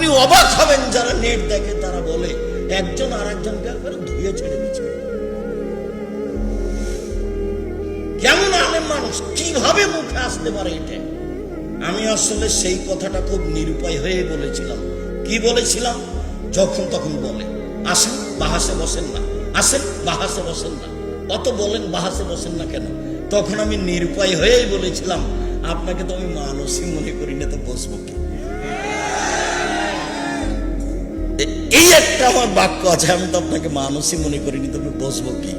আপনি অবাক হবেন যারা নেট দেখে তারা বলে একজন আর একজনকে একবারে ধুয়ে ছেড়ে দিচ্ছে। কেমন আলেম মানুষ, কিভাবে মুখে আসতে পারে এটা? আমি আসলে সেই কথাটা খুব নিরুপায় হয়ে বলেছিলাম। কি বলেছিলাম? যখন তখন বলে আসেন বাহাসে বসেন না, আসেন বাহাসে বসেন না, অত বলেন বাহাসে বসেন না কেন? তখন আমি নিরুপায় হয়েই বলেছিলাম আপনাকে তো আমি মানুষই মনে করি না, তো বসবো কি? এই একটা আমার বাক্য আছে, আমি তো আপনাকে মানুষই মনে করিনি, তবে বসবো কি?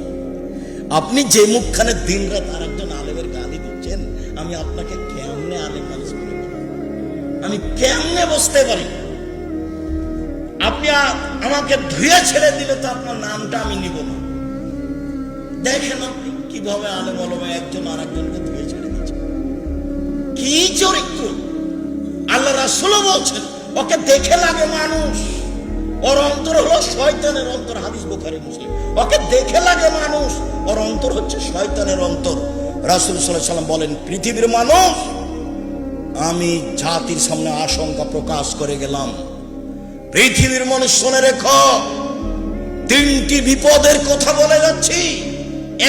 আপনি যে মুখখানে দিন রাত আর একজন আলেমের গালি দিচ্ছেন, আমি আপনাকে কেমনে আলেম মানুষ মনে করি? আমি কেমনে বসতে পারি? আপনি আমাকে ধুয়ে ছেড়ে দিলে তো আপনার নামটা আমি নিব না। দেখেন আপনি কিভাবে আলেম ওলামা একজন আর একজনকে ধুয়ে ছেড়ে দিচ্ছে। কি চরিত্র! আল্লাহ রাসূল বলছেন ওকে দেখে লাগে মানুষ, ওর অন্তর হলো শয়তানের অন্তর। হাদিস বুখারী মুসলিম। ওকে দেখে লাগে মানুষ, ওর অন্তর হচ্ছে শয়তানের অন্তর। রাসূল সাল্লাল্লাহু আলাইহি ওয়াসাল্লাম বলেন, পৃথিবীর মানুষ, আমি জাতির সামনে আশঙ্কা প্রকাশ করে গেলাম, পৃথিবীর মানুষ শুনে রেখো, তিনটি বিপদের কথা বলে যাচ্ছি।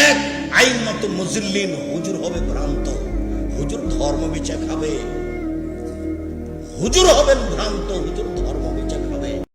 এক, আইম্মাতুল মুজিল্লিন, হুজুর হবে ভ্রান্ত, হুজুর ধর্ম বিচার খাবে, হুজুর হবেন ভ্রান্ত, হুজুর